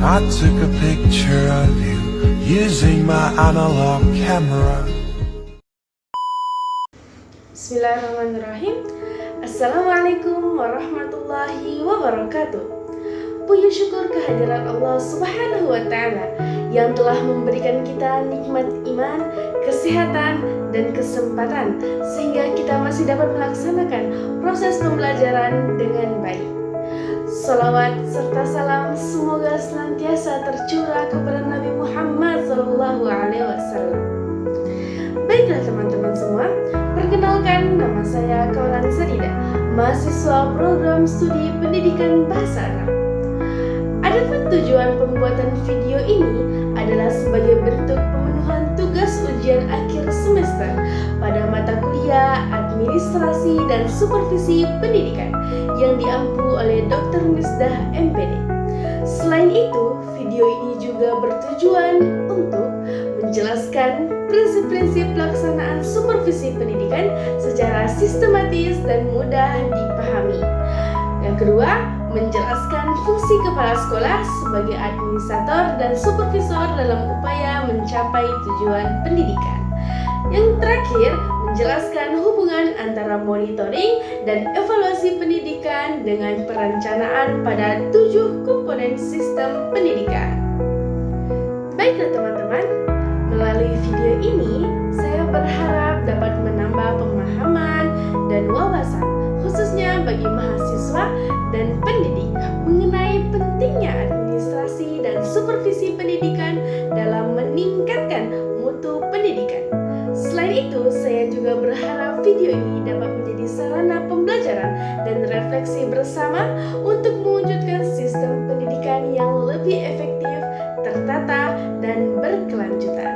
I took a picture of you using my analog camera. Bismillahirrahmanirrahim. Assalamualaikum warahmatullahi wabarakatuh. Puji syukur kehadiran Allah Subhanahu wa Ta'ala yang telah memberikan kita nikmat iman, kesehatan, dan kesempatan sehingga kita masih dapat melaksanakan proses pembelajaran dengan baik. Salawat serta salam semoga senantiasa tercurah kepada Nabi Muhammad SAW. Baiklah teman-teman semua, perkenalkan nama saya Kaulan Sadida, mahasiswa program studi pendidikan bahasa Arab. Adapun tujuan pembuatan video ini adalah sebagai bentuk pemenuhan tugas ujian akhir semester pada mata kuliah Administrasi dan Supervisi Pendidikan yang diampu oleh Dr. Misdah MPD. Selain itu, video ini juga bertujuan untuk menjelaskan prinsip-prinsip pelaksanaan supervisi pendidikan secara sistematis dan mudah dipahami. Yang kedua, menjelaskan fungsi kepala sekolah sebagai administrator dan supervisor dalam upaya mencapai tujuan pendidikan. Yang terakhir, menjelaskan hubungan antara monitoring dan evaluasi pendidikan dengan perencanaan pada 7 komponen sistem pendidikan. Baiklah teman-teman, melalui video ini saya berharap dapat menambah pemahaman dan wawasan khususnya bagi mahasiswa dan pendidik mengenai pentingnya administrasi dan supervisi pendidikan dalam meningkatkan mutu pendidikan. Selain itu, saya juga berharap video ini dapat menjadi sarana pembelajaran dan refleksi bersama untuk mewujudkan sistem pendidikan yang lebih efektif, tertata, dan berkelanjutan.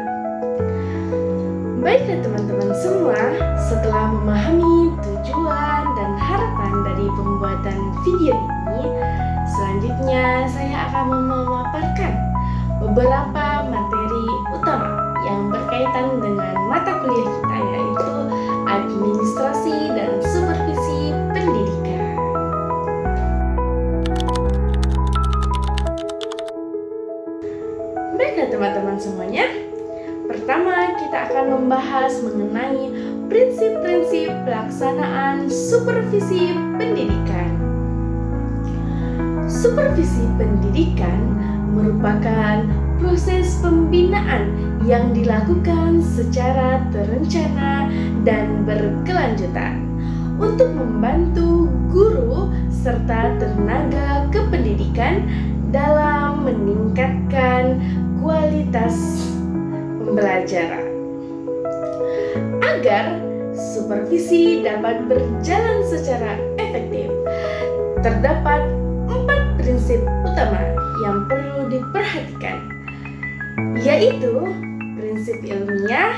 Baiklah teman-teman semua, setelah memahami tujuan dan harapan dari pembuatan video ini, selanjutnya saya akan memaparkan beberapa materi utama yang berkaitan dengan mata kuliah kita, yaitu Administrasi dan Supervisi Pendidikan. Baiklah teman-teman semuanya, pertama kita akan membahas mengenai prinsip-prinsip pelaksanaan supervisi pendidikan. Supervisi pendidikan merupakan proses pembinaan yang dilakukan secara terencana dan berkelanjutan untuk membantu guru serta tenaga kependidikan dalam meningkatkan kualitas pembelajaran. Agar supervisi dapat berjalan secara efektif, terdapat 4 prinsip utama yang perlu diperhatikan, yaitu prinsip ilmiah,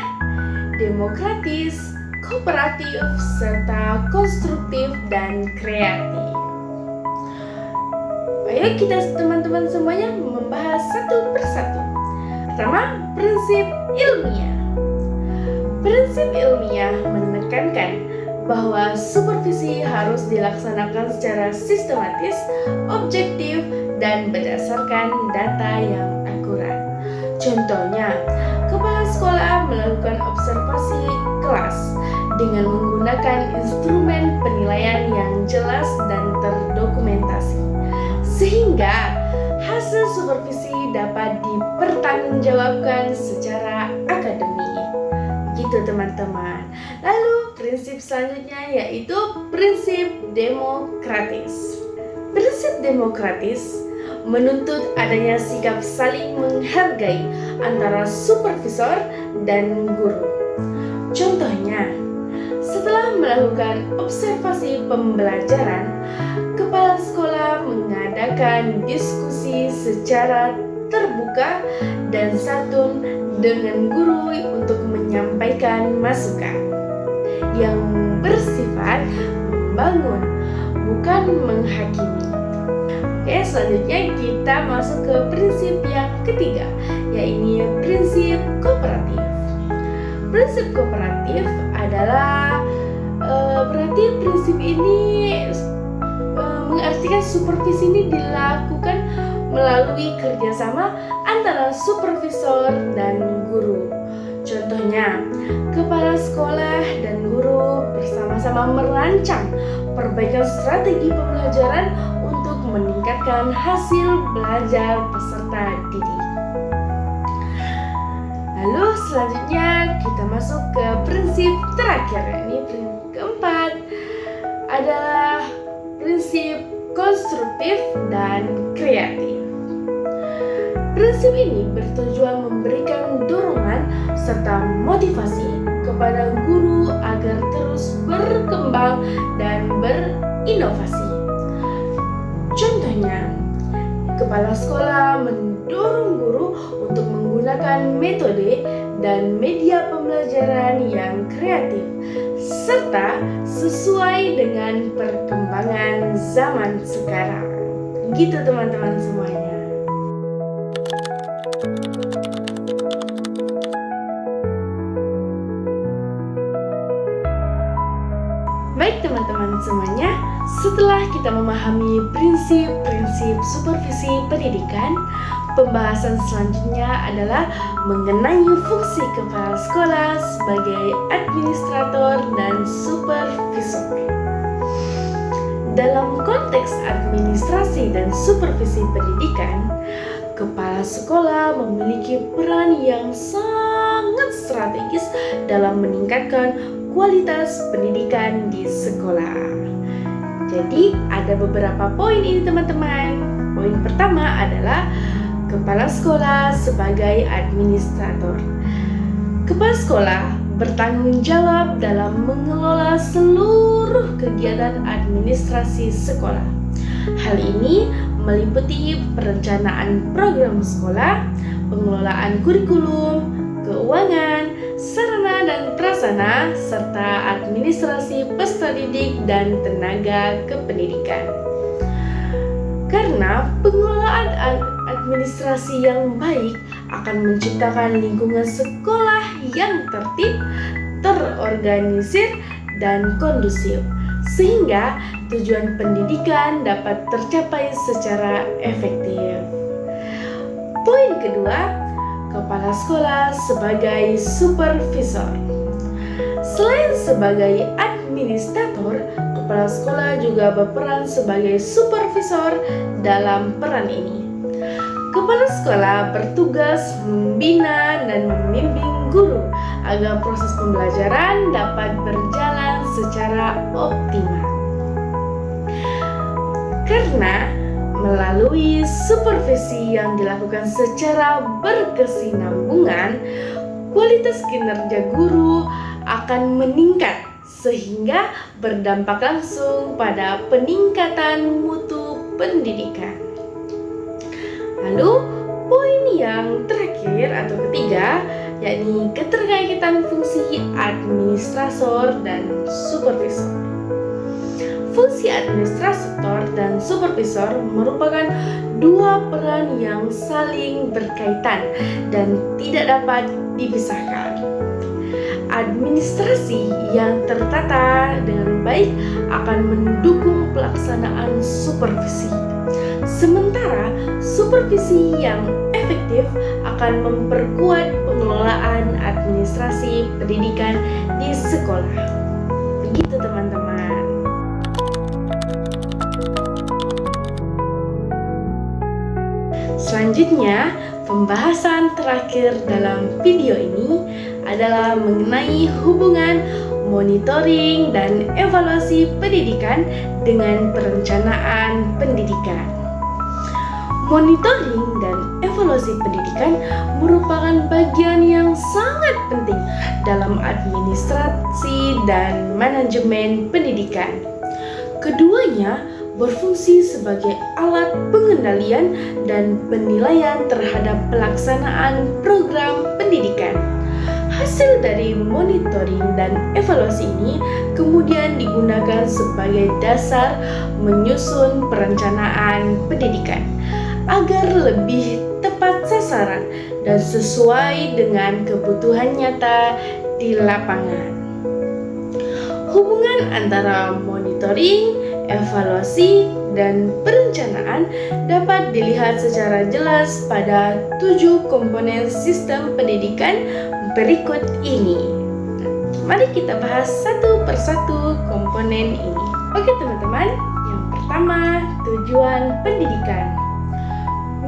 demokratis, kooperatif, serta konstruktif dan kreatif. Ayo kita teman-teman semuanya membahas satu persatu. Pertama, prinsip ilmiah. Prinsip ilmiah menekankan bahwa supervisi harus dilaksanakan secara sistematis, objektif, dan berdasarkan data yang akurat. Contohnya, kepala sekolah melakukan observasi kelas dengan menggunakan instrumen penilaian yang jelas dan terdokumentasi, sehingga hasil supervisi dapat dipertanggungjawabkan secara akademik. Begitu teman-teman. Lalu prinsip selanjutnya yaitu prinsip demokratis. Prinsip demokratis menuntut adanya sikap saling menghargai antara supervisor dan guru. Contohnya, setelah melakukan observasi pembelajaran, kepala sekolah mengadakan diskusi secara terbuka dan santun dengan guru untuk menyampaikan masukan yang bersifat membangun, bukan menghakimi. Oke, selanjutnya kita masuk ke prinsip yang ketiga, yaitu prinsip kooperatif. Prinsip kooperatif adalah berarti prinsip ini mengartikan supervisi ini dilakukan melalui kerjasama antara supervisor dan guru. Contohnya, kepala sekolah dan guru bersama-sama merancang perbaikan strategi pembelajaran untuk meningkatkan hasil belajar peserta didik. Lalu selanjutnya kita masuk ke prinsip terakhir, ini prinsip keempat adalah prinsip konstruktif dan kreatif. Prinsip ini bertujuan memberikan dorongan serta motivasi kepada guru agar terus berkembang dan berinovasi. Contohnya, kepala sekolah mendorong guru untuk menggunakan metode dan media pembelajaran yang kreatif serta sesuai dengan perkembangan zaman sekarang. Gitu teman-teman semuanya. Baik teman-teman semuanya, setelah kita memahami prinsip-prinsip supervisi pendidikan, pembahasan selanjutnya adalah mengenai fungsi kepala sekolah sebagai administrator dan supervisor. Dalam konteks administrasi dan supervisi pendidikan, kepala sekolah memiliki peran yang sangat strategis dalam meningkatkan kualitas pendidikan di sekolah. Jadi ada beberapa poin ini teman-teman. Poin pertama adalah kepala sekolah sebagai administrator. Kepala sekolah bertanggung jawab dalam mengelola seluruh kegiatan administrasi sekolah. Hal ini meliputi perencanaan program sekolah, pengelolaan kurikulum, keuangan, sarana dan prasarana, serta administrasi peserta didik dan tenaga kependidikan. Karena pengelolaan administrasi yang baik akan menciptakan lingkungan sekolah yang tertib, terorganisir, dan kondusif, sehingga tujuan pendidikan dapat tercapai secara efektif. Poin kedua, kepala sekolah sebagai supervisor. Selain sebagai administrator, kepala sekolah juga berperan sebagai supervisor dalam peran ini. Kepala sekolah bertugas membina dan membimbing guru agar proses pembelajaran dapat berjalan secara optimal. Karena melalui supervisi yang dilakukan secara berkesinambungan, kualitas kinerja guru akan meningkat sehingga berdampak langsung pada peningkatan mutu pendidikan. Lalu poin yang terakhir atau ketiga, yakni keterkaitan fungsi administrator dan supervisor. Fungsi administrator dan supervisor merupakan dua peran yang saling berkaitan dan tidak dapat dipisahkan. Administrasi yang tertata dengan baik akan mendukung pelaksanaan supervisi. Sementara supervisi yang efektif akan memperkuat pengelolaan administrasi pendidikan di sekolah. Begitu teman-teman. Selanjutnya, pembahasan terakhir dalam video ini adalah mengenai hubungan monitoring dan evaluasi pendidikan dengan perencanaan pendidikan. Monitoring dan evaluasi pendidikan merupakan bagian yang sangat penting dalam administrasi dan manajemen pendidikan. Keduanya berfungsi sebagai alat pengendalian dan penilaian terhadap pelaksanaan program pendidikan. Hasil dari monitoring dan evaluasi ini kemudian digunakan sebagai dasar menyusun perencanaan pendidikan agar lebih tepat sasaran dan sesuai dengan kebutuhan nyata di lapangan. Hubungan antara monitoring, evaluasi, dan perencanaan dapat dilihat secara jelas pada 7 komponen sistem pendidikan berikut ini. Mari kita bahas satu persatu komponen ini. Oke teman-teman, yang pertama tujuan pendidikan.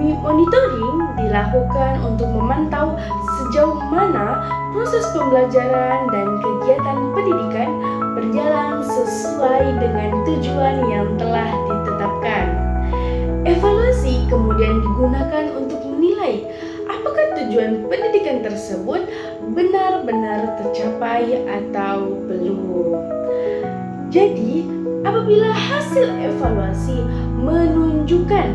Monitoring dilakukan untuk memantau sejauh mana proses pembelajaran dan kegiatan pendidikan berjalan sesuai dengan tujuan yang telah ditetapkan. Evaluasi kemudian digunakan untuk menilai apakah tujuan pendidikan tersebut benar-benar tercapai atau belum. Jadi, apabila hasil evaluasi menunjukkan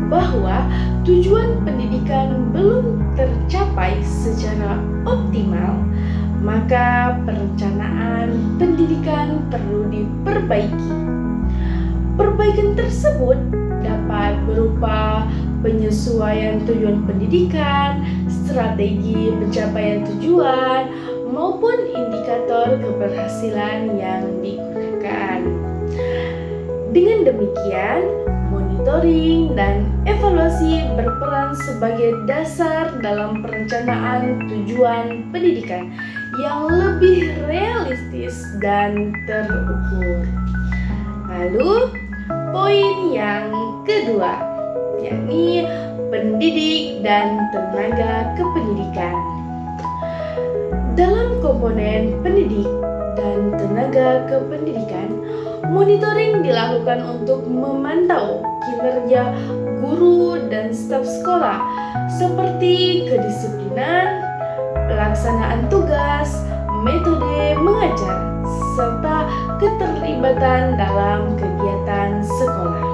bahwa tujuan pendidikan belum tercapai secara optimal, maka perencanaan pendidikan perlu diperbaiki. Perbaikan tersebut dapat berupa penyesuaian tujuan pendidikan, strategi pencapaian tujuan, maupun indikator keberhasilan yang digunakan. Dengan demikian, monitoring dan evaluasi berperan sebagai dasar dalam perencanaan tujuan pendidikan yang lebih realistis dan terukur. Lalu, poin yang kedua, yakni pendidik dan tenaga kependidikan. Dalam komponen pendidik dan tenaga kependidikan, monitoring dilakukan untuk memantau kinerja guru dan staf sekolah seperti kedisiplinan, pelaksanaan tugas, metode mengajar, serta keterlibatan dalam kegiatan sekolah.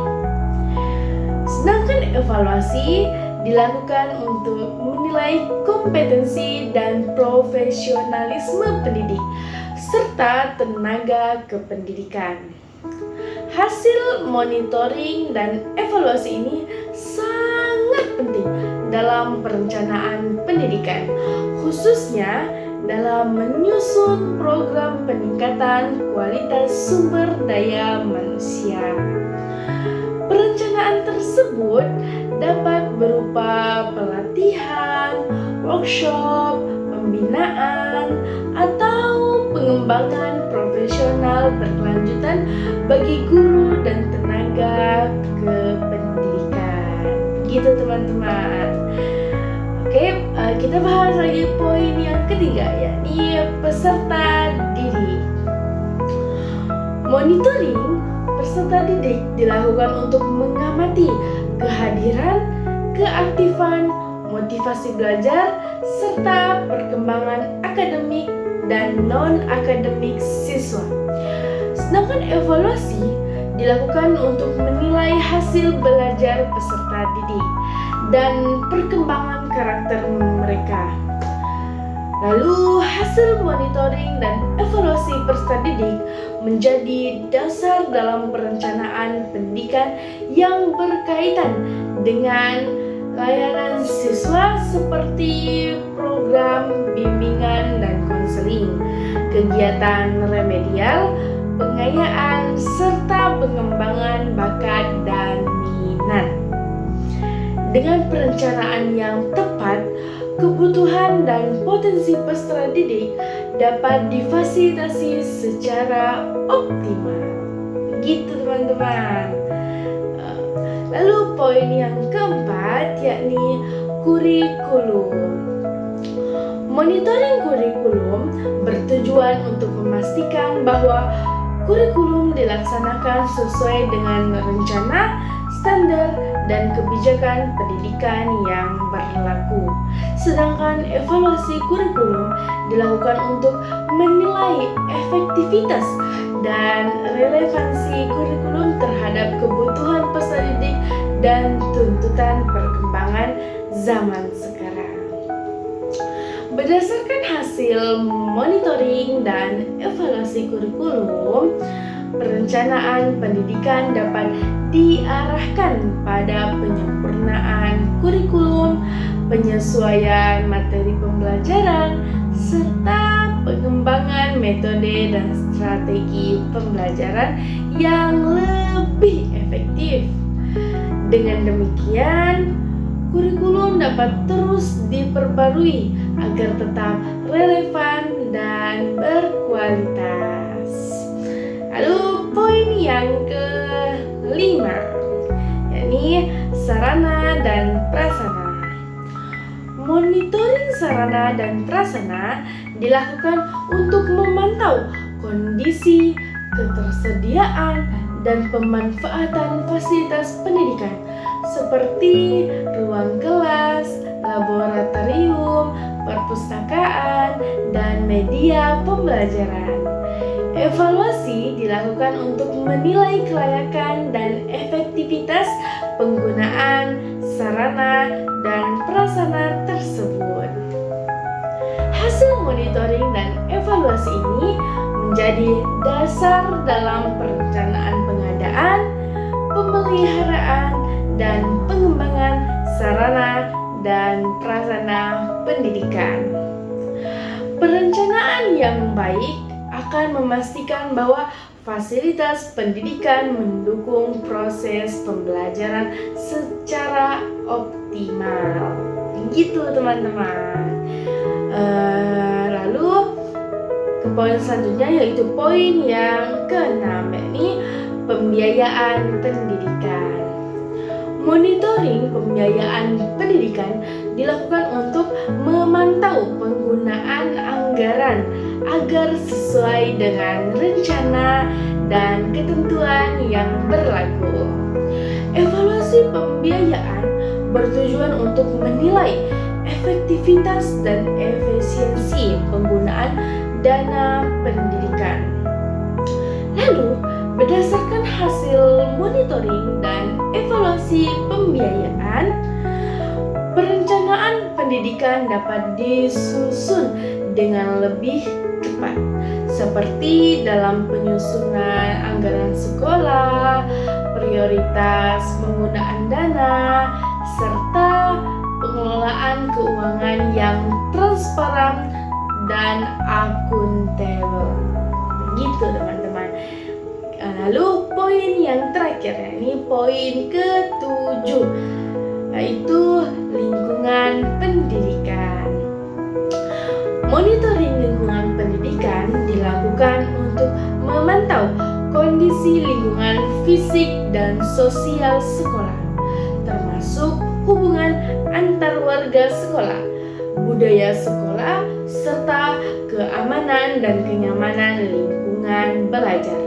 Sedangkan evaluasi dilakukan untuk menilai kompetensi dan profesionalisme pendidik serta tenaga kependidikan. Hasil monitoring dan evaluasi ini sangat penting dalam perencanaan pendidikan, khususnya dalam menyusun program peningkatan kualitas sumber daya manusia. Perencanaan tersebut dapat berupa pelatihan, workshop, pembinaan, atau pengembangan profesional berkelanjutan bagi guru dan tenaga kependidikan. Gitu teman-teman. Oke, kita bahas lagi poin yang ketiga, yakni peserta didik. Monitoring peserta didik dilakukan untuk mengamati kehadiran, keaktifan, motivasi belajar, serta perkembangan akademik dan non-akademik siswa. Sedangkan evaluasi dilakukan untuk menilai hasil belajar peserta didik dan perkembangan karakter mereka. Lalu hasil monitoring dan evaluasi peserta didik menjadi dasar dalam perencanaan pendidikan yang berkaitan dengan layanan siswa seperti program bimbingan dan konseling, kegiatan remedial, pengayaan, serta pengembangan bakat dan minat. Dengan perencanaan yang tepat, kebutuhan dan potensi peserta didik dapat difasilitasi secara optimal. Gitu teman-teman. Lalu poin yang keempat, yakni kurikulum. Monitoring kurikulum bertujuan untuk memastikan bahwa kurikulum dilaksanakan sesuai dengan rencana, standar, dan kebijakan pendidikan yang berlaku. Sedangkan evaluasi kurikulum dilakukan untuk menilai efektivitas dan relevansi kurikulum terhadap kebutuhan peserta didik dan tuntutan perkembangan zaman sekarang. Berdasarkan hasil monitoring dan evaluasi kurikulum, perencanaan pendidikan dapat diarahkan pada penyempurnaan kurikulum, penyesuaian materi pembelajaran, serta pengembangan metode dan strategi pembelajaran yang lebih efektif. Dengan demikian, kurikulum dapat terus diperbarui agar tetap relevan dan berkualitas. Lalu poin yang kelima, yakni sarana dan prasarana. Monitoring sarana dan prasarana dilakukan untuk memantau kondisi, ketersediaan, dan pemanfaatan fasilitas pendidikan seperti ruang kelas, laboratorium, perpustakaan, dan media pembelajaran. Evaluasi dilakukan untuk menilai kelayakan dan efektivitas penggunaan sarana dan prasarana tersebut. Hasil monitoring dan evaluasi ini menjadi dasar dalam perencanaan pengadaan, pemeliharaan, dan pengembangan sarana dan prasarana pendidikan. Perencanaan yang baik akan memastikan bahwa fasilitas pendidikan mendukung proses pembelajaran secara optimal. Gitu teman-teman. Lalu ke poin selanjutnya, yaitu poin yang keenam, yakni pembiayaan pendidikan. Monitoring pembiayaan pendidikan dilakukan untuk memantau penggunaan anggaran agar sesuai dengan rencana dan ketentuan yang berlaku. Evaluasi pembiayaan bertujuan untuk menilai efektivitas dan efisiensi penggunaan dana pendidikan. Lalu, berdasarkan hasil monitoring dan evaluasi pembiayaan, perencanaan pendidikan dapat disusun dengan lebih tepat, seperti dalam penyusunan anggaran sekolah, prioritas penggunaan dana, serta pengelolaan keuangan yang transparan dan akuntabel. Begitu teman-teman. Lalu poin yang terakhir, ini poin ke-7, yaitu lingkungan pendidikan. Monitoring lingkungan pendidikan dilakukan untuk memantau kondisi lingkungan fisik dan sosial sekolah, termasuk hubungan antar warga sekolah, budaya sekolah, serta keamanan dan kenyamanan lingkungan belajar.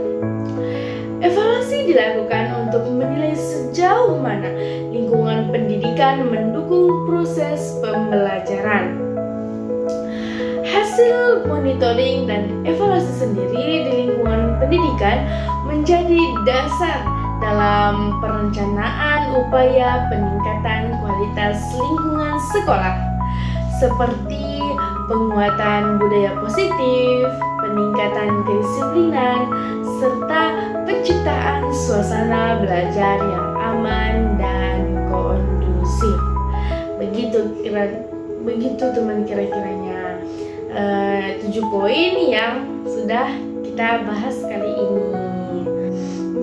Evaluasi dilakukan untuk menilai sejauh mana lingkungan pendidikan mendukung proses pembelajaran. Hasil monitoring dan evaluasi sendiri di lingkungan pendidikan menjadi dasar dalam perencanaan upaya peningkatan kualitas lingkungan sekolah, seperti penguatan budaya positif, peningkatan kedisiplinan, serta penciptaan suasana belajar yang aman dan kondusif. Begitu teman, kira-kiranya 7 poin yang sudah kita bahas kali ini.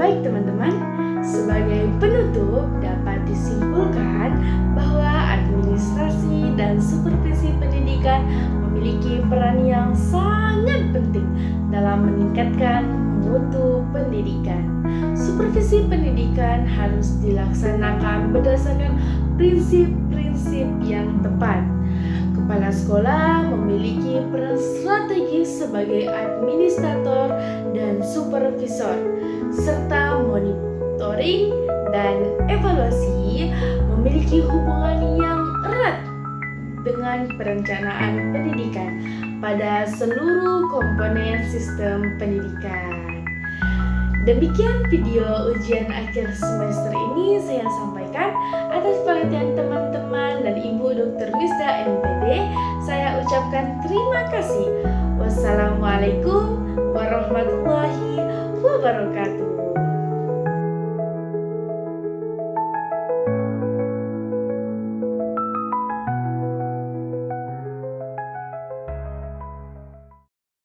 Baik teman-teman, sebagai penutup dapat disimpulkan bahwa administrasi dan supervisi pendidikan memiliki peran yang sangat penting dalam meningkatkan mutu pendidikan. Supervisi pendidikan harus dilaksanakan berdasarkan prinsip-prinsip yang tepat. Kepala sekolah memiliki peran strategis sebagai administrator dan supervisor, serta monitoring dan evaluasi memiliki hubungan yang erat dengan perencanaan pendidikan pada seluruh komponen sistem pendidikan. Demikian video ujian akhir semester ini saya sampaikan. Atas perhatian teman-teman dan Ibu Dr. Misda MPD, saya ucapkan terima kasih. Wassalamualaikum warahmatullahi wabarakatuh.